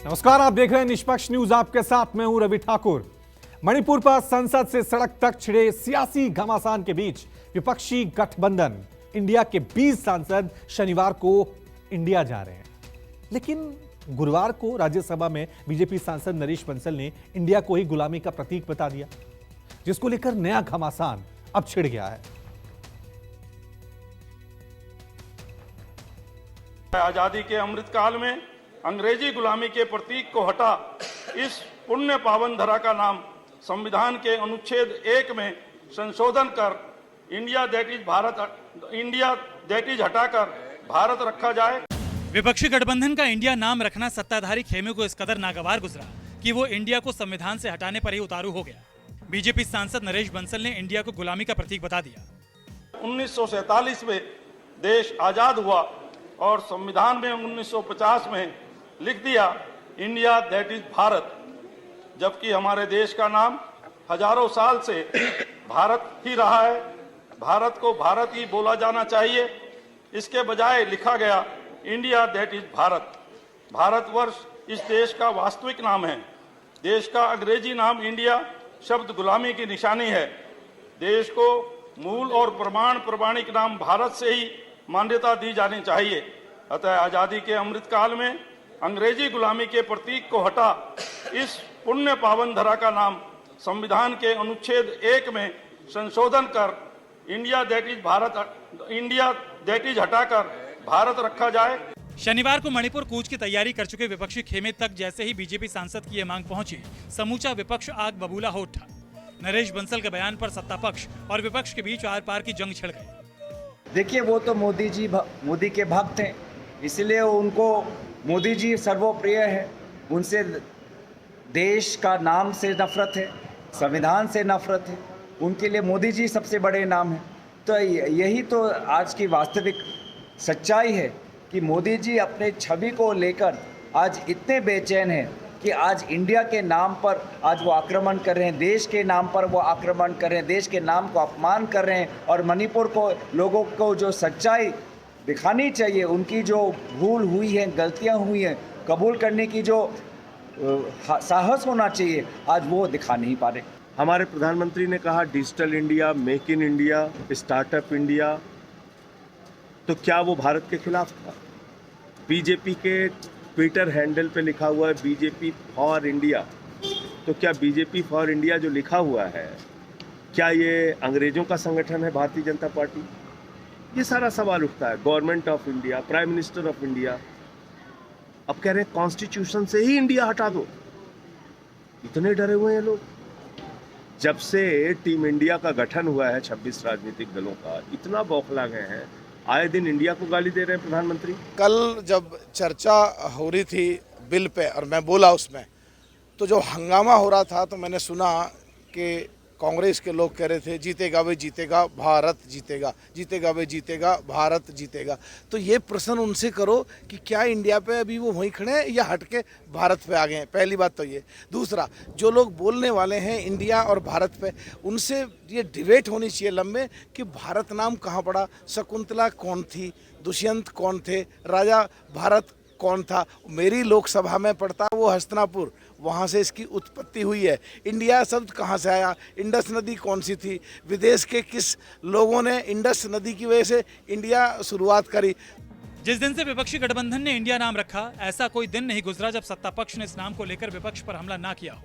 नमस्कार, आप देख रहे हैं निष्पक्ष न्यूज। आपके साथ मैं हूं रवि ठाकुर। मणिपुर पर संसद से सड़क तक छिड़े सियासी घमासान के बीच विपक्षी गठबंधन इंडिया के 20 सांसद शनिवार को इंडिया जा रहे हैं। लेकिन गुरुवार को राज्यसभा में बीजेपी सांसद नरेश बंसल ने इंडिया को ही गुलामी का प्रतीक बता दिया, जिसको लेकर नया घमासान अब छिड़ गया है। आजादी के अमृतकाल में अंग्रेजी गुलामी के प्रतीक को हटा इस पुण्य पावन धरा का नाम संविधान के अनुच्छेद 1 में संशोधन कर इंडिया दैट इज हटाकर भारत रखा जाए। विपक्षी गठबंधन का इंडिया नाम रखना सत्ताधारी खेमे को इस कदर नागवार गुजरा कि वो इंडिया को संविधान से हटाने पर ही उतारू हो गया। बीजेपी सांसद नरेश बंसल ने इंडिया को गुलामी का प्रतीक बता दिया। 1947 में देश आजाद हुआ और संविधान में 1950 में लिख दिया इंडिया दैट इज भारत, जबकि हमारे देश का नाम हजारों साल से भारत ही रहा है। भारत को भारत ही बोला जाना चाहिए, इसके बजाय लिखा गया India that is Bharat. Bharatvarsh इस देश का वास्तविक नाम है। देश का अंग्रेजी नाम इंडिया शब्द गुलामी की निशानी है। देश को मूल और प्रमाणिक नाम भारत से ही मान्यता दी जानी चाहिए। अतः आजादी के अमृतकाल में अंग्रेजी गुलामी के प्रतीक को हटा इस पुण्य पावन धरा का नाम संविधान के अनुच्छेद 1 में संशोधन कर इंडिया दैट इज हटाकर भारत रखा जाए। शनिवार को मणिपुर कूच की तैयारी कर चुके विपक्षी खेमे तक जैसे ही बीजेपी सांसद की ये मांग पहुंची, समूचा विपक्ष आग बबूला हो उठा। नरेश बंसल के बयान पर सत्ता पक्ष और विपक्ष के बीच आर पार की जंग छिड़ गई। देखिए, वो तो मोदी के भक्त हैं, इसलिए उनको मोदी जी सर्वप्रिय है। उनसे देश का नाम से नफरत है, संविधान से नफरत है। उनके लिए मोदी जी सबसे बड़े नाम है। तो यही तो आज की वास्तविक सच्चाई है कि मोदी जी अपने छवि को लेकर आज इतने बेचैन हैं कि आज इंडिया के नाम पर आज वो आक्रमण कर रहे हैं, देश के नाम पर वो आक्रमण कर रहे हैं, देश के नाम को अपमान कर रहे हैं। और मणिपुर को लोगों को जो सच्चाई दिखानी चाहिए, उनकी जो भूल हुई है, गलतियां हुई हैं, कबूल करने की जो साहस होना चाहिए, आज वो दिखा नहीं पा रहे। हमारे प्रधानमंत्री ने कहा digital India, make in India, startup India, तो क्या वो भारत के खिलाफ था? बीजेपी के ट्विटर हैंडल पे लिखा हुआ है बीजेपी फॉर इंडिया, तो क्या बीजेपी फॉर इंडिया जो लिखा हुआ है, क्या ये अंग्रेजों का संगठन है भारतीय जनता पार्टी? ये सारा सवाल उठता है। Government of India, prime minister of India अब कह रहे हैं कॉन्स्टिट्यूशन से ही इंडिया हटा दो। इतने डरे हुए हैं लोग। जब से टीम इंडिया का गठन हुआ है 26 राजनीतिक दलों का, इतना बौखला गए हैं, आए दिन इंडिया को गाली दे रहे हैं प्रधानमंत्री। कल जब चर्चा हो रही थी बिल पे और मैं बोला उसमें, तो जो हंगामा हो रहा था, तो मैंने सुना कि कांग्रेस के लोग कह रहे थे जीतेगा वे जीतेगा, भारत जीतेगा, जीतेगा वे जीतेगा, भारत जीतेगा। तो ये प्रश्न उनसे करो कि क्या इंडिया पे अभी वो वहीं खड़े हैं या हट के भारत पे आ गए हैं। पहली बात तो ये। दूसरा, जो लोग बोलने वाले हैं इंडिया और भारत पे, उनसे ये डिबेट होनी चाहिए लंबे कि भारत नाम कहाँ पड़ा, शकुंतला कौन थी, दुष्यंत कौन थे, राजा भारत कौन था। मेरी लोकसभा में पड़ता वो हस्तिनापुर, वहाँ से इसकी उत्पत्ति हुई है। इंडिया शब्द कहाँ से आया, इंडस नदी कौन सी थी, विदेश के किस लोगों ने इंडस नदी की वजह से इंडिया शुरुआत करी। जिस दिन से विपक्षी गठबंधन ने इंडिया नाम रखा, ऐसा कोई दिन नहीं गुजरा जब सत्ता पक्ष ने इस नाम को लेकर विपक्ष पर हमला ना किया हो।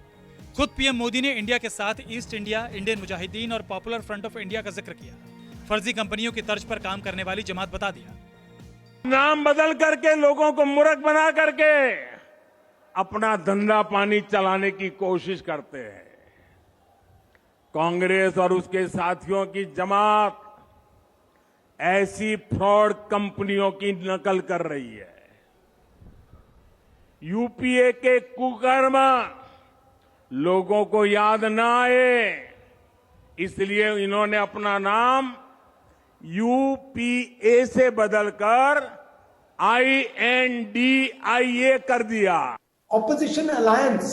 खुद पीएम मोदी ने इंडिया के साथ ईस्ट इंडिया, इंडियन मुजाहिदीन और पॉपुलर फ्रंट ऑफ इंडिया का जिक्र किया। फर्जी कंपनियों की तर्ज पर काम करने वाली जमात बता दिया। नाम बदल करके लोगों को मूर्ख बना करके अपना धंधा पानी चलाने की कोशिश करते हैं। कांग्रेस और उसके साथियों की जमात ऐसी फ्रॉड कंपनियों की नकल कर रही है। यूपीए के कुकर्म लोगों को याद ना आए, इसलिए इन्होंने अपना नाम यूपीए से बदलकर INDIA कर दिया। ऑपोजिशन अलायंस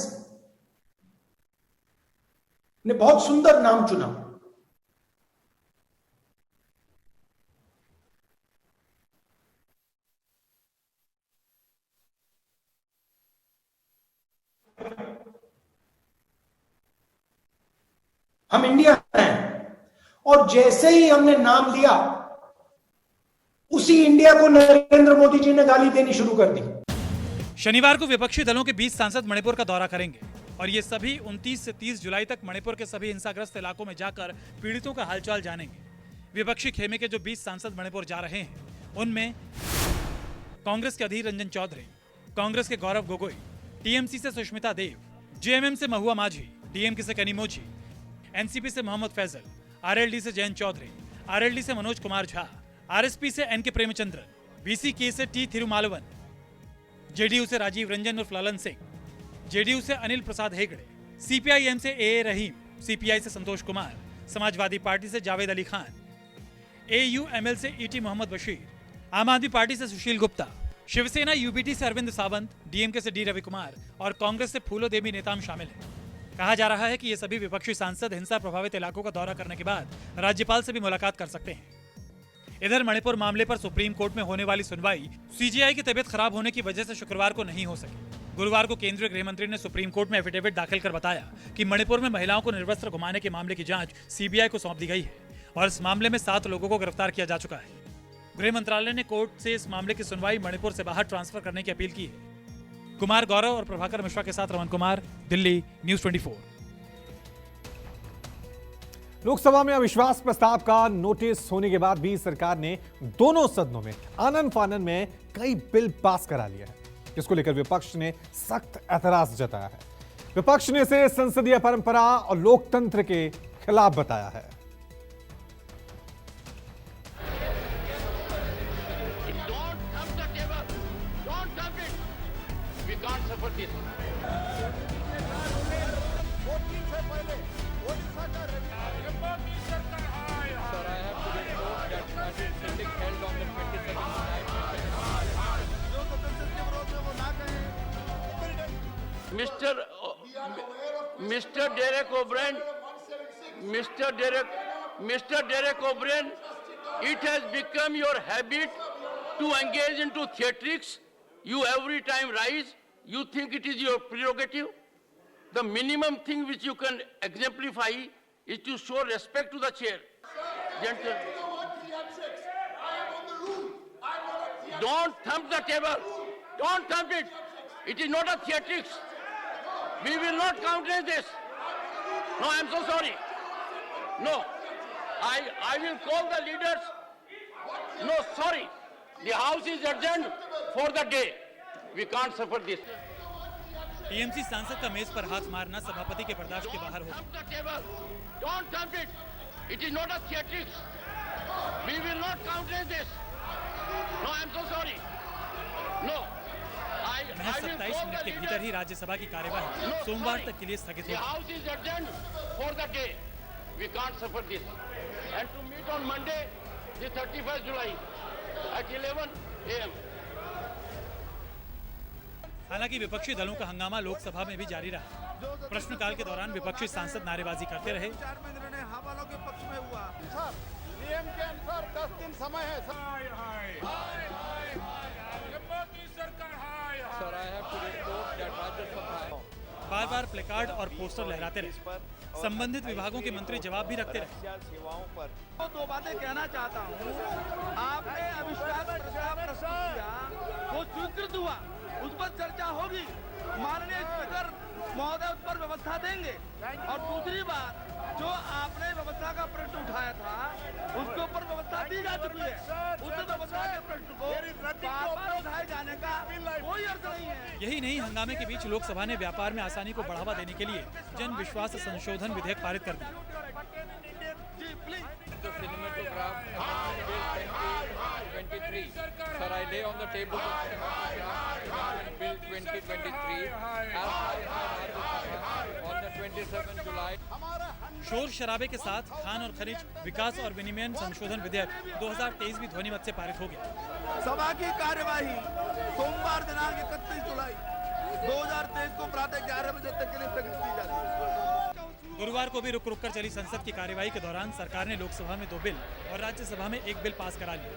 ने बहुत सुंदर नाम चुना। हम इंडिया हैं। और जैसे ही हमने नाम लिया, उसी इंडिया को नरेंद्र मोदी जी ने गाली देनी शुरू कर दी। शनिवार को विपक्षी दलों के 20 सांसद मणिपुर का दौरा करेंगे और ये सभी 29 से 30 जुलाई तक मणिपुर के सभी हिंसाग्रस्त इलाकों में जाकर पीड़ितों का हालचाल जानेंगे। विपक्षी खेमे के जो 20 सांसद मणिपुर जा रहे हैं, उनमें कांग्रेस के अधीर रंजन चौधरी, कांग्रेस के गौरव गोगोई, टीएमसी से सुष्मिता देव, जेएमएम से महुआ माझी, डीएमके से कनिमोझी, एनसीपी से मोहम्मद फैजल, आरएलडी से जयंत चौधरी, आरएलडी से मनोज कुमार झा, आरएसपी से एनके प्रेमचंद्रन, बीसीके से टी थिरुमालवन, जेडीयू से राजीव रंजन उर्फ ललन सिंह, जेडीयू से अनिल प्रसाद हेगड़े, सीपीआईएम से ए रहीम, सीपीआई से संतोष कुमार, समाजवादी पार्टी से जावेद अली खान, एयूएमएल से ईटी मोहम्मद बशीर, आम आदमी पार्टी से सुशील गुप्ता, शिवसेना यूबीटी से अरविंद सावंत, डीएमके से डी रविकुमार और कांग्रेस से फूलो देवी नेताम शामिल हैं। कहा जा रहा है कि ये सभी विपक्षी सांसद हिंसा प्रभावित इलाकों का दौरा करने के बाद राज्यपाल से भी मुलाकात कर सकते हैं। इधर मणिपुर मामले पर सुप्रीम कोर्ट में होने वाली सुनवाई सीजेआई की तबीयत खराब होने की वजह से शुक्रवार को नहीं हो सकी। गुरुवार को केंद्रीय गृह मंत्री ने सुप्रीम कोर्ट में एफिडेविट दाखिल कर बताया कि मणिपुर में महिलाओं को निर्वस्त्र घुमाने के मामले की जांच सीबीआई को सौंप दी गई है और इस मामले में 7 लोगों को गिरफ्तार किया जा चुका है। गृह मंत्रालय ने कोर्ट से इस मामले की सुनवाई मणिपुर से बाहर ट्रांसफर करने की अपील की है। कुमार गौरव और प्रभाकर मिश्रा के साथ रमन कुमार, दिल्ली, न्यूज 24। लोकसभा में अविश्वास प्रस्ताव का नोटिस होने के बाद भी सरकार ने दोनों सदनों में आनन फानन में कई बिल पास करा लिया है, जिसको लेकर विपक्ष ने सख्त एतराज जताया है। विपक्ष ने इसे संसदीय परंपरा और लोकतंत्र के खिलाफ बताया है। Mr. Derek O'Brien, it has become your habit to engage into theatrics. You every time rise, you think it is your prerogative. The minimum thing which you can exemplify is to show respect to the chair. Gentle. Don't thump the table. Don't thump it. It is not a theatrics. We will not countenance this. No, I am so sorry. No, I will call the leaders. No, sorry. The house is adjourned for the day. We can't suffer this. TMC सांसद का मेज पर हाथ मारना सभापति के बर्दाश्त के बाहर हो। Don't thump it. It is not a theatrics. We will not countenance this. No, I am so sorry. No. महज 27 मिनट के भीतर ही राज्यसभा की कार्यवाही सोमवार तक के लिए स्थगित The house is adjourned for the day. We can't suffer this. And to meet on Monday, the 31st July at 11 a.m. हालांकि विपक्षी दलों का हंगामा लोकसभा में भी जारी रहा। प्रश्नकाल के दौरान विपक्षी सांसद नारेबाजी करते रहे। निर्णय के पक्ष में हुआ। नियम के अनुसार 10 दिन समय है। बार बार प्लेकार्ड और पोस्टर लहराते रहे। संबंधित विभागों के मंत्री जवाब भी रखते रहे। तो 2 बातें कहना चाहता हूँ। आपने अविश्वास प्रस्ताव प्रस्तुत किया, वो स्वीकृत हुआ, उस पर चर्चा होगी, माननीय स्पीकर महोदय उस पर व्यवस्था देंगे। और दूसरी बात, जो आपने व्यवस्था का प्रश्न उठाया था, उसके ऊपर व्यवस्था दी जा चुकी है। उस व्यवस्था के प्रश्न को बार-बार उठाए जाने का कोई अर्थ नहीं है। यही नहीं, हंगामे के बीच लोकसभा ने व्यापार में आसानी को बढ़ावा देने के लिए जन विश्वास संशोधन विधेयक पारित कर दिया। शोर शराबे के साथ खान और खनिज विकास और विनिमय संशोधन विधेयक 2023 भी ध्वनिमत से पारित हो गया। सभा की कार्यवाही सोमवार दिनांक 31 जुलाई 2023 को प्रातः 11 बजे तक के लिए स्थगित की जाती है। गुरुवार को भी रुक रुक कर चली संसद की कार्यवाही के दौरान सरकार ने लोकसभा में 2 बिल और राज्यसभा में 1 बिल पास करा लिया।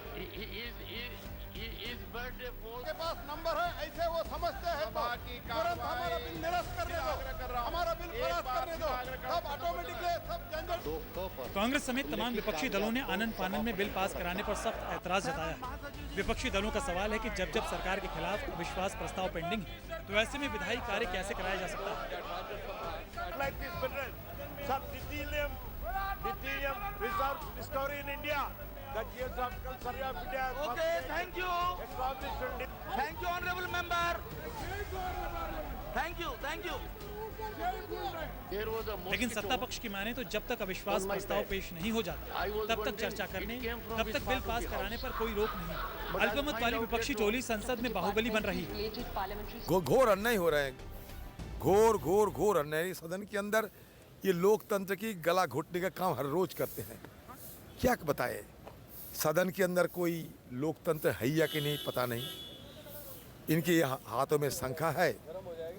के पास नंबर है, ऐसे वो समझते हैं तो तुरंत हमारा बिल निरस्त करने दो, हमारा बिल पास करने दो। कांग्रेस समेत तमाम विपक्षी दलों ने आनन फानन में बिल पास कराने पर सख्त ऐतराज जताया है। विपक्षी दलों का सवाल है कि जब जब सरकार के खिलाफ अविश्वास प्रस्ताव पेंडिंग है तो ऐसे में विधायी कार्य कैसे कराया जा सकता Okay, thank you. Thank you, honorable member. Thank you, thank you. लेकिन सत्ता पक्ष की माने तो जब तक अविश्वास प्रस्ताव पेश नहीं हो जाता तब तक चर्चा करने, तब तक बिल पास कराने पर कोई रोक नहीं। अल्पमत वाली विपक्षी टोली संसद में बाहुबली बन रही है। घोर अन्याय हो रहे हैं, घोर अन्याय सदन के अंदर। ये लोकतंत्र की गला घोटने का काम हर रोज करते हैं। क्या बताए, सदन के अंदर कोई लोकतंत्र है या कि नहीं पता नहीं। इनके हाथों में शंखा है,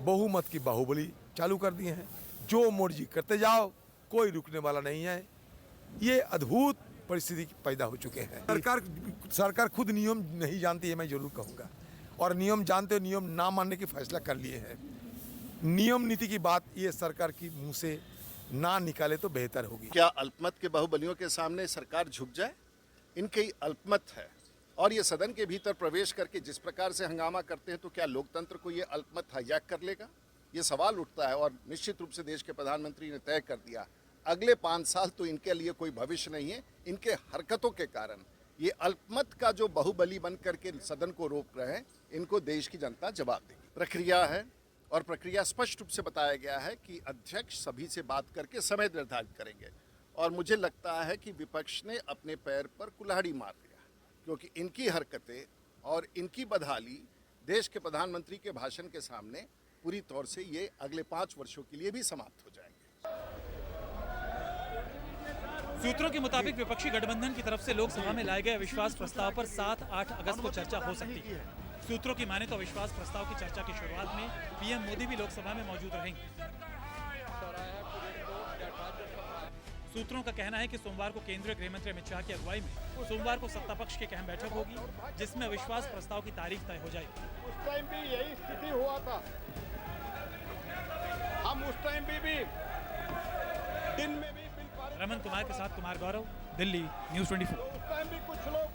बहुमत की बाहुबली चालू कर दिए हैं। जो मर्जी करते जाओ, कोई रुकने वाला नहीं है। ये अद्भुत परिस्थिति पैदा हो चुके हैं। सरकार खुद नियम नहीं जानती है, मैं जरूर कहूँगा, और नियम जानते हो नियम ना मानने की फैसला कर लिए हैं। नियम नीति की बात ये सरकार की मुंह से ना निकाले तो बेहतर होगी। क्या अल्पमत के बाहुबलियों के सामने सरकार झुक जाए? इनकी अल्पमत है और ये सदन के भीतर प्रवेश करके जिस प्रकार से हंगामा करते हैं तो क्या लोकतंत्र को ये अल्पमत हाईजैक कर लेगा? ये सवाल उठता है। और निश्चित रूप से देश के प्रधानमंत्री ने तय कर दिया, अगले 5 साल तो इनके लिए कोई भविष्य नहीं है। इनके हरकतों के कारण ये अल्पमत का जो बाहुबली बन करके सदन को रोक रहे हैं, इनको देश की जनता जवाब देगी। प्रक्रिया है और प्रक्रिया स्पष्ट रूप से बताया गया है कि अध्यक्ष सभी से बात करके समय निर्धारित करेंगे। और मुझे लगता है कि विपक्ष ने अपने पैर पर कुल्हाड़ी मार दिया, क्योंकि इनकी हरकतें और इनकी बदहाली देश के प्रधानमंत्री के भाषण के सामने पूरी तौर से ये अगले 5 वर्षों के लिए भी समाप्त हो जाएंगे। सूत्रों के मुताबिक विपक्षी गठबंधन की तरफ से लोकसभा में लाए गए अविश्वास प्रस्ताव पर 7-8 अगस्त को चर्चा हो सकती है। सूत्रों की माने तो अविश्वास प्रस्ताव की चर्चा की शुरुआत में पीएम मोदी भी लोकसभा में मौजूद रहेंगे। सूत्रों का कहना है कि सोमवार को केंद्रीय गृह मंत्री अमित शाह की अगुवाई में सोमवार को सत्ता पक्ष की अहम बैठक होगी, जिसमें अविश्वास प्रस्ताव की तारीख तय हो जाएगी। उस टाइम भी यही स्थिति हुआ था। हम उस टाइम भी दिन में भी रमन कुमार के साथ कुमार गौरव, दिल्ली, न्यूज़ 24। उस टाइम भी कुछ लोग